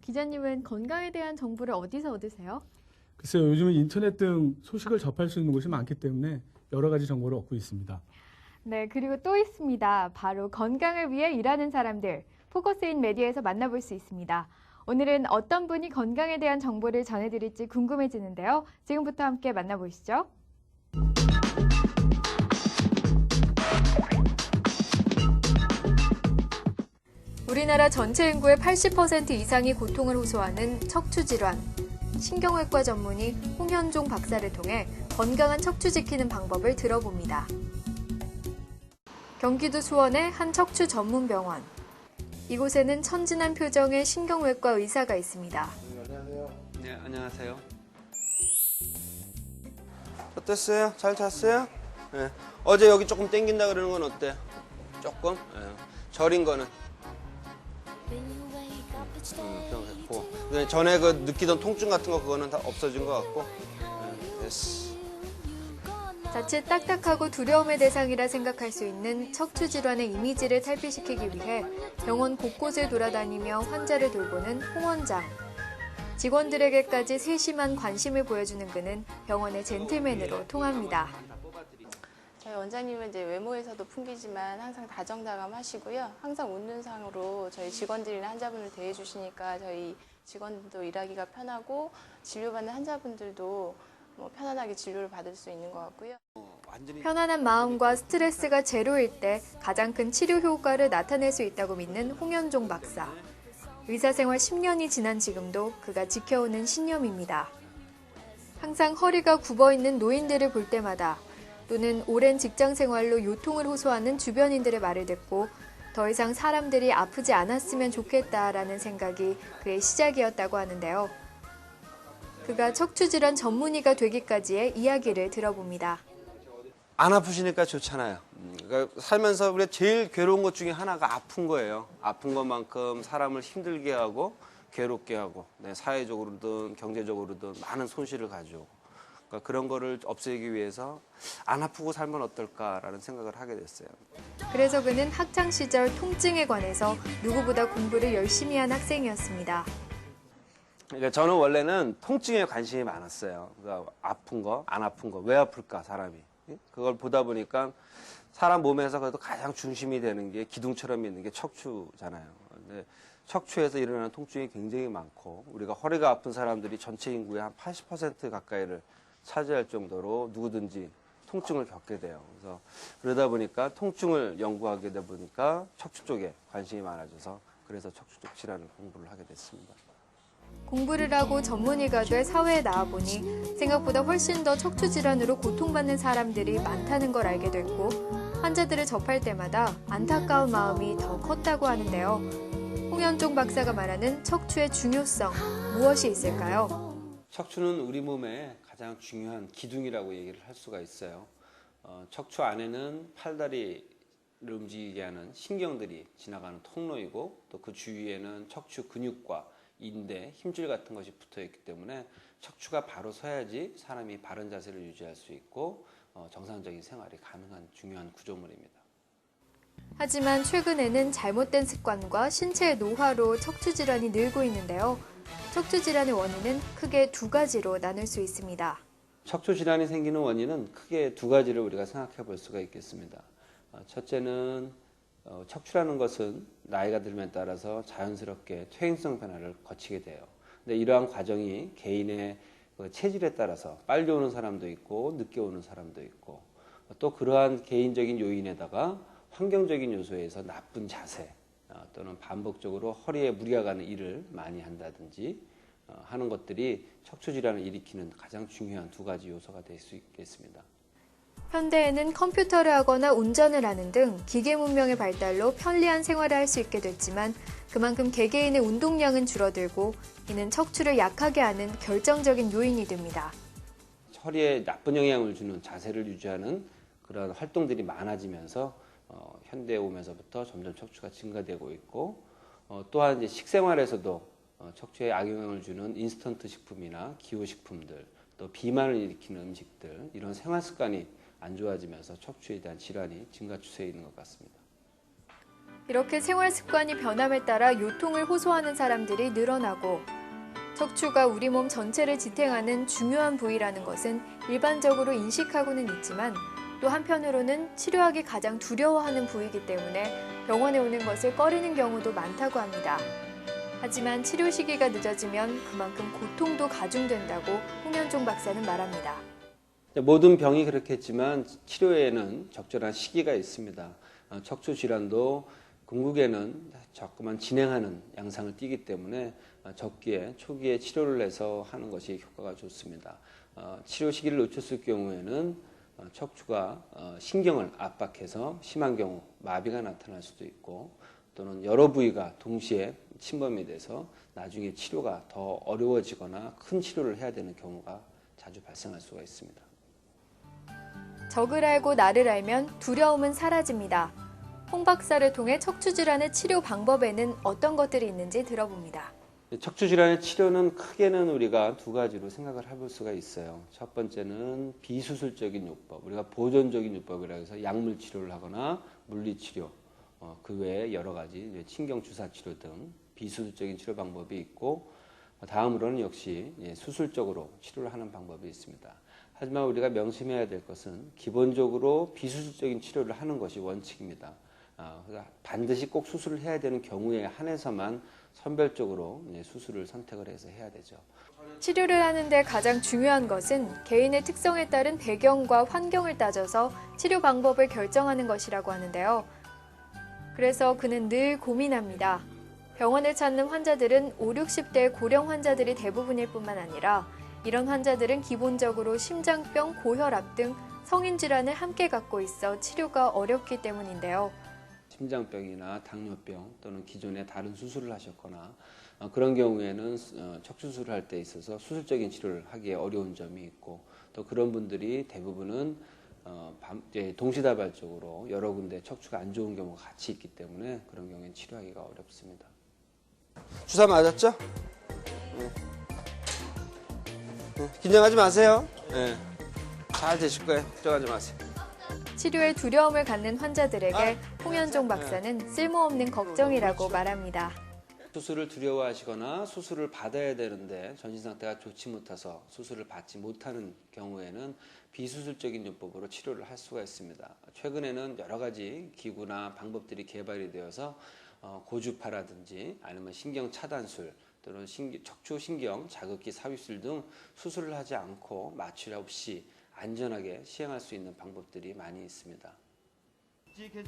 기자님은 건강에 대한 정보를 어디서 얻으세요? 글쎄요, 요즘은 인터넷 등 소식을 접할 수 있는 곳이 많기 때문에 여러 가지 정보를 얻고 있습니다. 네, 그리고 또 있습니다. 바로 건강을 위해 일하는 사람들, 포커스인 메디어에서 만나볼 수 있습니다. 오늘은 어떤 분이 건강에 대한 정보를 전해드릴지 궁금해지는데요. 지금부터 함께 만나보시죠. 우리나라 전체 인구의 80% 이상이 고통을 호소하는 척추질환. 신경외과 전문의 홍현종 박사를 통해 건강한 척추 지키는 방법을 들어봅니다. 경기도 수원의 한 척추 전문 병원. 이곳에는 천진한 표정의 신경외과 의사가 있습니다. 안녕하세요. 네, 안녕하세요. 어땠어요? 잘 잤어요? 네. 어제 여기 조금 땡긴다 그러는 건 어때? 조금? 네. 저린 거는? 전에 그 느끼던 통증 같은 거 그거는 다 없어진 것 같고. 네, 됐어. 자칫 딱딱하고 두려움의 대상이라 생각할 수 있는 척추 질환의 이미지를 탈피시키기 위해 병원 곳곳을 돌아다니며 환자를 돌보는 홍 원장. 직원들에게까지 세심한 관심을 보여주는 그는 병원의 젠틀맨으로 통합니다. 저희 원장님은 이제 외모에서도 풍기지만 항상 다정다감하시고요. 항상 웃는 상으로 저희 직원들이나 환자분을 대해주시니까 저희 직원들도 일하기가 편하고 진료받는 환자분들도 편안하게 진료를 받을 수 있는 것 같고요. 편안한 마음과 스트레스가 제로일 때 가장 큰 치료 효과를 나타낼 수 있다고 믿는 홍현종 박사. 의사생활 10년이 지난 지금도 그가 지켜오는 신념입니다. 항상 허리가 굽어있는 노인들을 볼 때마다 또는 오랜 직장 생활로 요통을 호소하는 주변인들의 말을 듣고 더 이상 사람들이 아프지 않았으면 좋겠다라는 생각이 그의 시작이었다고 하는데요. 그가 척추질환 전문의가 되기까지의 이야기를 들어봅니다. 안 아프시니까 좋잖아요. 그러니까 살면서 우리가 제일 괴로운 것 중에 하나가 아픈 거예요. 아픈 것만큼 사람을 힘들게 하고 괴롭게 하고 사회적으로든 경제적으로든 많은 손실을 가져오고 그러니까 그런 거를 없애기 위해서 안 아프고 살면 어떨까라는 생각을 하게 됐어요. 그래서 그는 학창 시절 통증에 관해서 누구보다 공부를 열심히 한 학생이었습니다. 그러니까 저는 원래는 통증에 관심이 많았어요. 그러니까 아픈 거, 안 아픈 거, 왜 아플까 사람이. 그걸 보다 보니까 사람 몸에서 그래도 가장 중심이 되는 게 기둥처럼 있는 게 척추잖아요. 근데 척추에서 일어나는 통증이 굉장히 많고 우리가 허리가 아픈 사람들이 전체 인구의 한 80% 가까이를 차지할 정도로 누구든지 통증을 겪게 돼요. 그래서 그러다 보니까 통증을 연구하게 되다 보니까 척추 쪽에 관심이 많아져서 그래서 척추 쪽 질환을 공부를 하게 됐습니다. 공부를 하고 전문의가 돼 사회에 나와보니 생각보다 훨씬 더 척추 질환으로 고통받는 사람들이 많다는 걸 알게 됐고 환자들을 접할 때마다 안타까운 마음이 더 컸다고 하는데요. 홍현종 박사가 말하는 척추의 중요성, 무엇이 있을까요? 척추는 우리 몸의 가장 중요한 기둥이라고 얘기를 할 수가 있어요. 척추 안에는 팔다리를 움직이게 하는 신경들이 지나가는 통로이고 또 그 주위에는 척추 근육과 인대, 힘줄 같은 것이 붙어 있기 때문에 척추가 바로 서야지 사람이 바른 자세를 유지할 수 있고 정상적인 생활이 가능한 중요한 구조물입니다. 하지만 최근에는 잘못된 습관과 신체의 노화로 척추 질환이 늘고 있는데요. 척추 질환의 원인은 크게 두 가지로 나눌 수 있습니다. 척추 질환이 생기는 원인은 크게 두 가지를 우리가 생각해 볼 수가 있겠습니다. 첫째는 척추라는 것은 나이가 들면 따라서 자연스럽게 퇴행성 변화를 거치게 돼요. 근데 이러한 과정이 개인의 체질에 따라서 빨리 오는 사람도 있고 늦게 오는 사람도 있고 또 그러한 개인적인 요인에다가 환경적인 요소에서 나쁜 자세 또는 반복적으로 허리에 무리가 가는 일을 많이 한다든지 하는 것들이 척추 질환을 일으키는 가장 중요한 두 가지 요소가 될 수 있겠습니다. 현대에는 컴퓨터를 하거나 운전을 하는 등 기계 문명의 발달로 편리한 생활을 할 수 있게 됐지만 그만큼 개개인의 운동량은 줄어들고 이는 척추를 약하게 하는 결정적인 요인이 됩니다. 허리에 나쁜 영향을 주는 자세를 유지하는 그런 활동들이 많아지면서 현대에 오면서부터 점점 척추가 증가되고 있고 또한 이제 식생활에서도 척추에 악영향을 주는 인스턴트 식품이나 기호식품들 또 비만을 일으키는 음식들 이런 생활 습관이 안 좋아지면서 척추에 대한 질환이 증가 추세에 있는 것 같습니다. 이렇게 생활 습관이 변함에 따라 요통을 호소하는 사람들이 늘어나고 척추가 우리 몸 전체를 지탱하는 중요한 부위라는 것은 일반적으로 인식하고는 있지만 또 한편으로는 치료하기 가장 두려워하는 부위이기 때문에 병원에 오는 것을 꺼리는 경우도 많다고 합니다. 하지만 치료 시기가 늦어지면 그만큼 고통도 가중된다고 홍현종 박사는 말합니다. 모든 병이 그렇겠지만 치료에는 적절한 시기가 있습니다. 척추 질환도 궁극에는 자꾸만 진행하는 양상을 띠기 때문에 적기에 초기에 치료를 해서 하는 것이 효과가 좋습니다. 치료 시기를 놓쳤을 경우에는 척추가 신경을 압박해서 심한 경우 마비가 나타날 수도 있고 또는 여러 부위가 동시에 침범이 돼서 나중에 치료가 더 어려워지거나 큰 치료를 해야 되는 경우가 자주 발생할 수가 있습니다. 적을 알고 나를 알면 두려움은 사라집니다. 홍 박사를 통해 척추 질환의 치료 방법에는 어떤 것들이 있는지 들어봅니다. 척추 질환의 치료는 크게는 우리가 두 가지로 생각을 해볼 수가 있어요. 첫 번째는 비수술적인 요법, 우리가 보존적인 요법이라고 해서 약물 치료를 하거나 물리 치료, 그 외에 여러 가지 신경 주사 치료 등 비수술적인 치료 방법이 있고 다음으로는 역시 수술적으로 치료를 하는 방법이 있습니다. 하지만 우리가 명심해야 될 것은 기본적으로 비수술적인 치료를 하는 것이 원칙입니다. 반드시 꼭 수술을 해야 되는 경우에 한해서만 선별적으로 수술을 선택을 해서 해야 되죠. 치료를 하는데 가장 중요한 것은 개인의 특성에 따른 배경과 환경을 따져서 치료 방법을 결정하는 것이라고 하는데요. 그래서 그는 늘 고민합니다. 병원을 찾는 환자들은 5, 60대 고령 환자들이 대부분일 뿐만 아니라 이런 환자들은 기본적으로 심장병, 고혈압 등 성인 질환을 함께 갖고 있어 치료가 어렵기 때문인데요. 심장병이나 당뇨병 또는 기존에 다른 수술을 하셨거나 그런 경우에는 척추 수술을 할 때 있어서 수술적인 치료를 하기에 어려운 점이 있고 또 그런 분들이 대부분은 동시다발적으로 여러 군데 척추가 안 좋은 경우가 같이 있기 때문에 그런 경우에는 치료하기가 어렵습니다. 주사 맞았죠? 네. 긴장하지 마세요. 네. 잘 되실 거예요. 걱정하지 마세요. 치료에 두려움을 갖는 환자들에게 홍현종 박사는 쓸모없는 걱정이라고 말합니다. 수술을 두려워하시거나 수술을 받아야 되는데 전신 상태가 좋지 못해서 수술을 받지 못하는 경우에는 비수술적인 요법으로 치료를 할 수가 있습니다. 최근에는 여러 가지 기구나 방법들이 개발이 되어서 고주파라든지 아니면 신경 차단술 또는 척추 신경 자극기 삽입술 등 수술을 하지 않고 마취 없이 안전하게 시행할 수 있는 방법들이 많이 있습니다.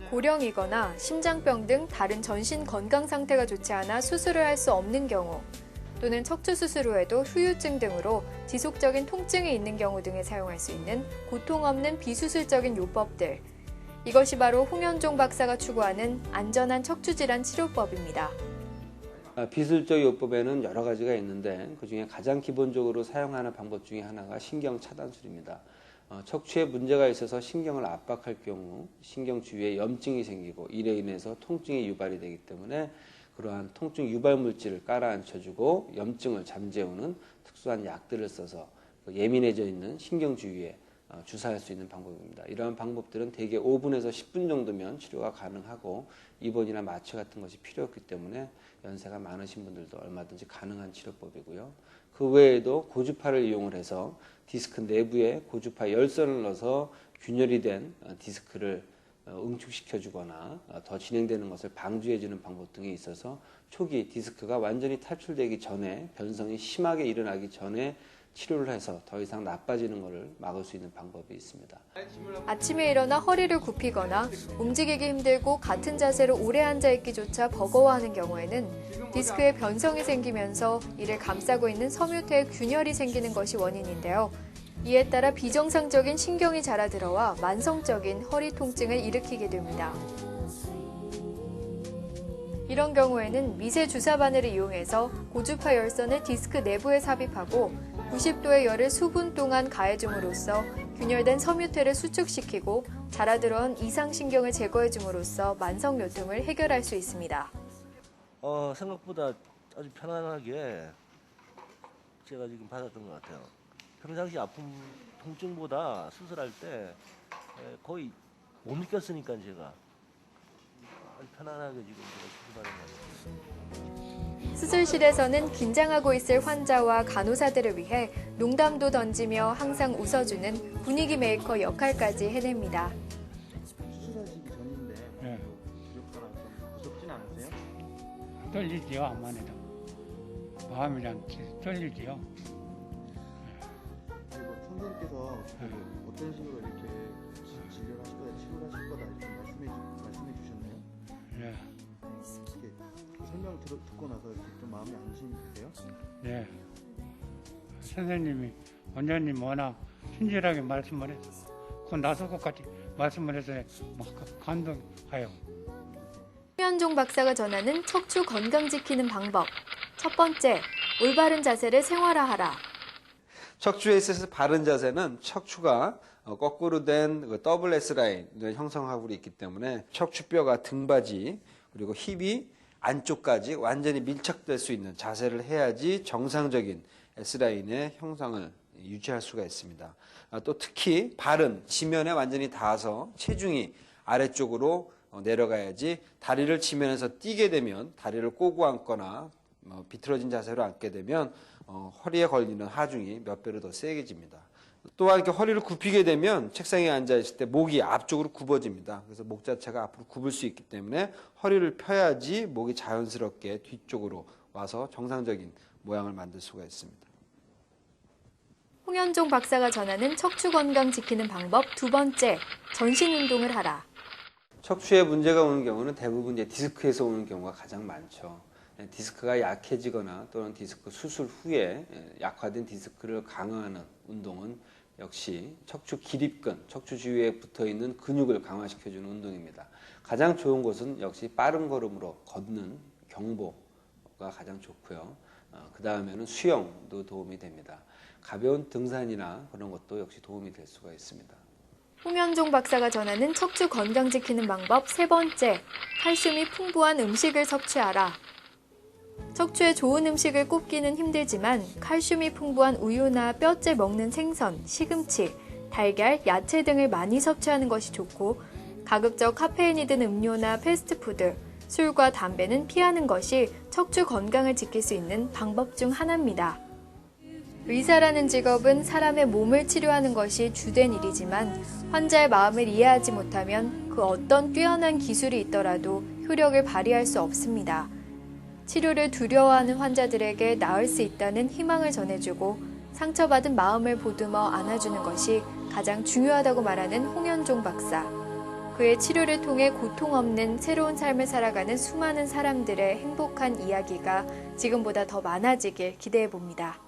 고령이거나 심장병 등 다른 전신 건강 상태가 좋지 않아 수술을 할 수 없는 경우 또는 척추 수술 후에도 후유증 등으로 지속적인 통증이 있는 경우 등에 사용할 수 있는 고통 없는 비수술적인 요법들. 이것이 바로 홍현종 박사가 추구하는 안전한 척추 질환 치료법입니다. 비수술적 요법에는 여러 가지가 있는데 그중에 가장 기본적으로 사용하는 방법 중에 하나가 신경 차단술입니다. 척추에 문제가 있어서 신경을 압박할 경우 신경 주위에 염증이 생기고 이래 인해서 통증이 유발이 되기 때문에 그러한 통증 유발 물질을 깔아앉혀주고 염증을 잠재우는 특수한 약들을 써서 예민해져 있는 신경 주위에 주사할 수 있는 방법입니다. 이러한 방법들은 대개 5분에서 10분 정도면 치료가 가능하고 입원이나 마취 같은 것이 필요 없기 때문에 연세가 많으신 분들도 얼마든지 가능한 치료법이고요. 그 외에도 고주파를 이용을 해서 디스크 내부에 고주파 열선을 넣어서 균열이 된 디스크를 응축시켜주거나 더 진행되는 것을 방지해주는 방법 등이 있어서 초기 디스크가 완전히 탈출되기 전에 변성이 심하게 일어나기 전에 치료를 해서 더 이상 나빠지는 것을 막을 수 있는 방법이 있습니다. 아침에 일어나 허리를 굽히거나 움직이기 힘들고 같은 자세로 오래 앉아있기조차 버거워하는 경우에는 디스크에 변성이 생기면서 이를 감싸고 있는 섬유태에 균열이 생기는 것이 원인인데요. 이에 따라 비정상적인 신경이 자라들어와 만성적인 허리 통증을 일으키게 됩니다. 이런 경우에는 미세 주사 바늘을 이용해서 고주파 열선을 디스크 내부에 삽입하고 90도의 열을 수분 동안 가해줌으로써 균열된 섬유태를 수축시키고 자라들어온 이상신경을 제거해줌으로써 만성 요통을 해결할 수 있습니다. 생각보다 아주 편안하게 제가 지금 받았던 것 같아요. 평상시 아픔, 통증보다 수술할 때 거의 못 느꼈으니까 제가 아주 편안하게 지금 제가 수술하는 거예요. 수술실에서는 긴장하고 있을 환자와 간호사들을 위해 농담도 던지며 항상 웃어주는 분위기 메이커 역할까지 해냅니다. 수술하시기 전인데 네. 두렵거나 좀 무섭진 않으세요? 떨리지요, 암만 해도. 마음이 좀 떨리지요. 그리고 선생님께서 어떤 식으로 이렇게 진료를 하실 거다, 치료를 하실 거다 이렇게 말씀해 주셨나요? 네, 이렇게 설명을 듣고 나서 이렇게 좀 마음이 안심이 되세요? 네. 선생님이, 원장님 워낙 친절하게 말씀을 해서, 그 나서고까지 말씀을 해서 막 감동해요. 홍현종 박사가 전하는 척추 건강 지키는 방법. 첫 번째, 올바른 자세를 생활화하라. 척추에 있어서 바른 자세는 척추가 거꾸로 된 더블 S라인을 형성하고 있기 때문에 척추뼈가 등받이 그리고 힙이 안쪽까지 완전히 밀착될 수 있는 자세를 해야지 정상적인 S라인의 형상을 유지할 수가 있습니다. 또 특히 발은 지면에 완전히 닿아서 체중이 아래쪽으로 내려가야지 다리를 지면에서 뛰게 되면 다리를 꼬고 앉거나 비틀어진 자세로 앉게 되면 허리에 걸리는 하중이 몇 배로 더 세게집니다. 또한 이렇게 허리를 굽히게 되면 책상에 앉아 있을 때 목이 앞쪽으로 굽어집니다. 그래서 목 자체가 앞으로 굽을 수 있기 때문에 허리를 펴야지 목이 자연스럽게 뒤쪽으로 와서 정상적인 모양을 만들 수가 있습니다. 홍현종 박사가 전하는 척추 건강 지키는 방법 두 번째, 전신 운동을 하라. 척추에 문제가 오는 경우는 대부분 이제 디스크에서 오는 경우가 가장 많죠. 디스크가 약해지거나 또는 디스크 수술 후에 약화된 디스크를 강화하는 운동은 역시 척추 기립근, 척추 주위에 붙어있는 근육을 강화시켜주는 운동입니다. 가장 좋은 것은 역시 빠른 걸음으로 걷는 경보가 가장 좋고요. 그 다음에는 수영도 도움이 됩니다. 가벼운 등산이나 그런 것도 역시 도움이 될 수가 있습니다. 홍현종 박사가 전하는 척추 건강 지키는 방법 세 번째, 칼슘이 풍부한 음식을 섭취하라. 척추에 좋은 음식을 꼽기는 힘들지만 칼슘이 풍부한 우유나 뼈째 먹는 생선, 시금치, 달걀, 야채 등을 많이 섭취하는 것이 좋고 가급적 카페인이 든 음료나 패스트푸드, 술과 담배는 피하는 것이 척추 건강을 지킬 수 있는 방법 중 하나입니다. 의사라는 직업은 사람의 몸을 치료하는 것이 주된 일이지만 환자의 마음을 이해하지 못하면 그 어떤 뛰어난 기술이 있더라도 효력을 발휘할 수 없습니다. 치료를 두려워하는 환자들에게 나을 수 있다는 희망을 전해주고 상처받은 마음을 보듬어 안아주는 것이 가장 중요하다고 말하는 홍현종 박사. 그의 치료를 통해 고통 없는 새로운 삶을 살아가는 수많은 사람들의 행복한 이야기가 지금보다 더 많아지길 기대해 봅니다.